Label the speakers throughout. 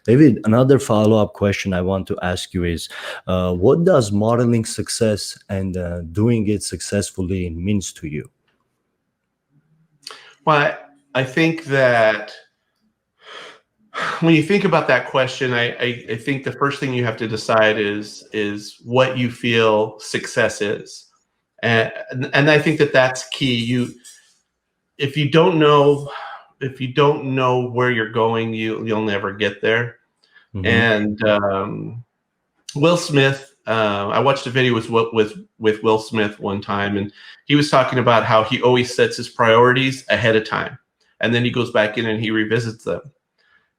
Speaker 1: David, another follow-up question I want to ask you is, what does modeling success and doing it successfully means to you?
Speaker 2: Well, I think that when you think about that question, I think the first thing you have to decide is what you feel success is, and I think that that's key. If you don't know if you don't know where you're going, you'll never get there.
Speaker 1: Hmm.
Speaker 2: And Will Smith, I watched a video with Will Smith one time, and he was talking about how he always sets his priorities ahead of time, and then he goes back in and he revisits them.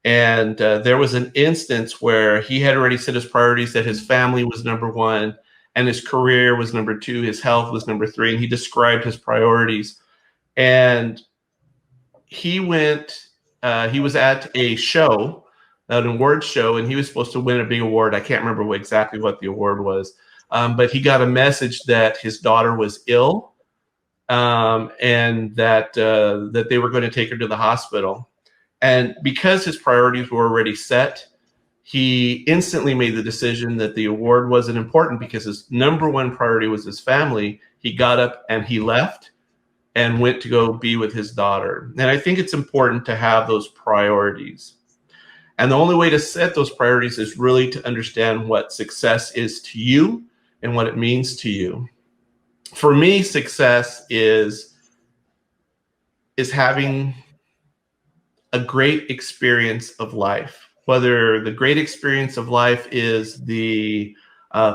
Speaker 2: And there was an instance where he had already set his priorities that his family was number one, and his career was number two, his health was number three, and he described his priorities. And he went, he was at a show, an award show, and he was supposed to win a big award. I can't remember exactly what the award was, but he got a message that his daughter was ill, and that they were going to take her to the hospital. And because his priorities were already set, he instantly made the decision that the award wasn't important because his number one priority was his family. He got up and he left and went to go be with his daughter. And I think it's important to have those priorities. And the only way to set those priorities is really to understand what success is to you and what it means to you. For me, success is having a great experience of life. Whether the great experience of life is the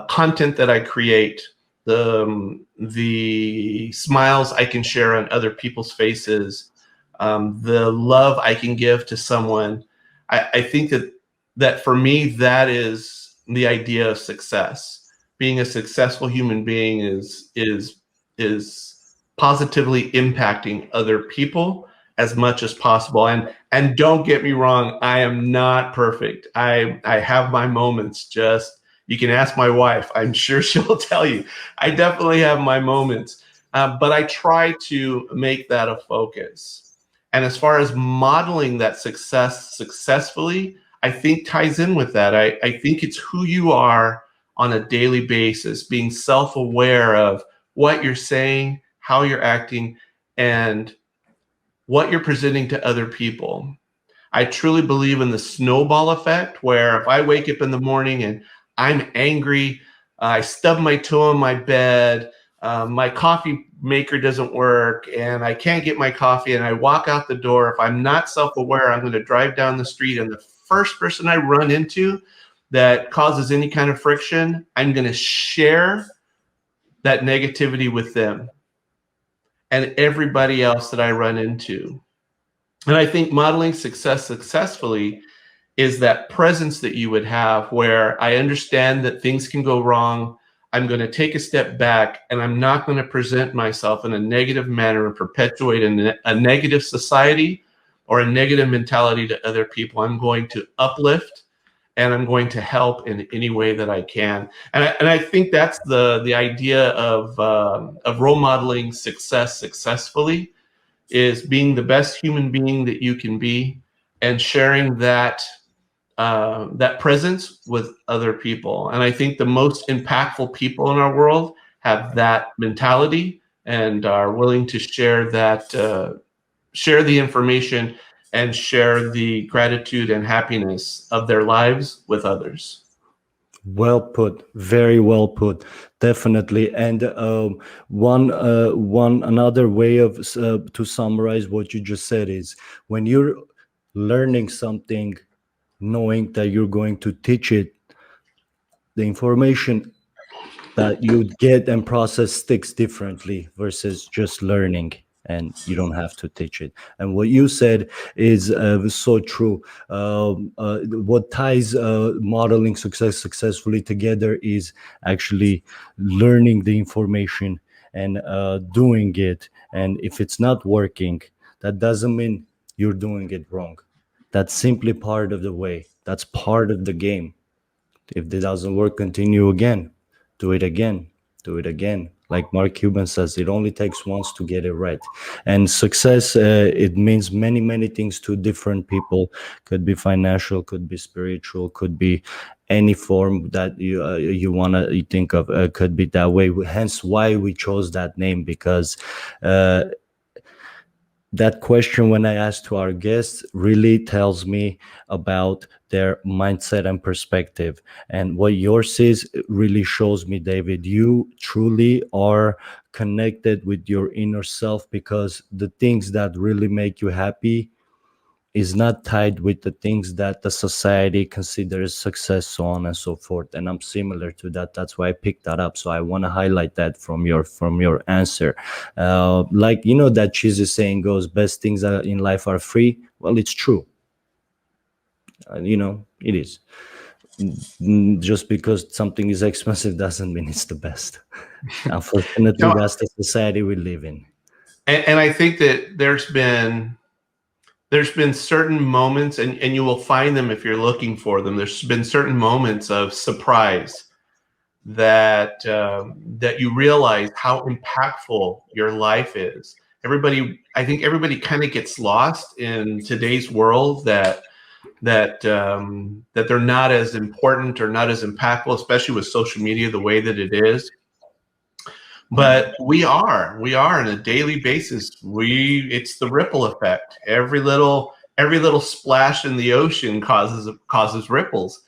Speaker 2: content that I create, the smiles I can share on other people's faces, the love I can give to someone. I think that for me, that is the idea of success. Being a successful human being is positively impacting other people as much as possible. And don't get me wrong, I am not perfect. I have my moments. Just, you can ask my wife. I'm sure she'll tell you. I definitely have my moments, but I try to make that a focus. And as far as modeling that success successfully, I think ties in with that. I think it's who you are on a daily basis, being self-aware of what you're saying, how you're acting, and what you're presenting to other people. I truly believe in the snowball effect, where if I wake up in the morning and I'm angry, I stub my toe on my bed, my coffee maker doesn't work, and I can't get my coffee, and I walk out the door. If I'm not self-aware, I'm going to drive down the street, and the first person I run into that causes any kind of friction, I'm going to share that negativity with them and everybody else that I run into. And I think modeling success successfully is that presence that you would have, where I understand that things can go wrong. I'm going to take a step back, and I'm not going to present myself in a negative manner and perpetuate a negative society or a negative mentality to other people. I'm going to uplift, and I'm going to help in any way that I can. And I think that's the idea of role modeling success successfully, is being the best human being that you can be and sharing that that presence with other people. And I think the most impactful people in our world have that mentality and are willing to share that, share the information and share the gratitude and happiness of their lives with others.
Speaker 1: Well put, very well put, definitely. And one another way of to summarize what you just said is, when you're learning something, knowing that you're going to teach it, the information that you get and process sticks differently versus just learning, and you don't have to teach it. And what you said is so true. What ties modeling success successfully together is actually learning the information and doing it. And if it's not working, that doesn't mean you're doing it wrong. That's simply part of the way. That's part of the game. If it doesn't work, continue again, do it again, do it again. Like Mark Cuban says, it only takes once to get it right. And success, it means many, many things to different people. Could be financial, could be spiritual, could be any form that you want to think of. Could be that way. Hence why we chose that name, because that question, when I asked to our guests, really tells me about their mindset and perspective. And what yours is really shows me, David, you truly are connected with your inner self, because the things that really make you happy is not tied with the things that the society considers success, so on and so forth. And I'm similar to that. That's why I picked that up. So I want to highlight that from your answer. Like, you know, that cheesy saying goes, best things in life are free. Well, it's true. You know, it is. Just because something is expensive doesn't mean it's the best. Unfortunately,
Speaker 2: No,
Speaker 1: that's the society we live in.
Speaker 2: and I think that there's been certain moments, and you will find them if you're looking for them. There's been certain moments of surprise that you realize how impactful your life is. I think everybody kind of gets lost in today's world, that they're not as important or not as impactful, especially with social media the way that it is. But we are on a daily basis. It's the ripple effect. Every little splash in the ocean causes ripples.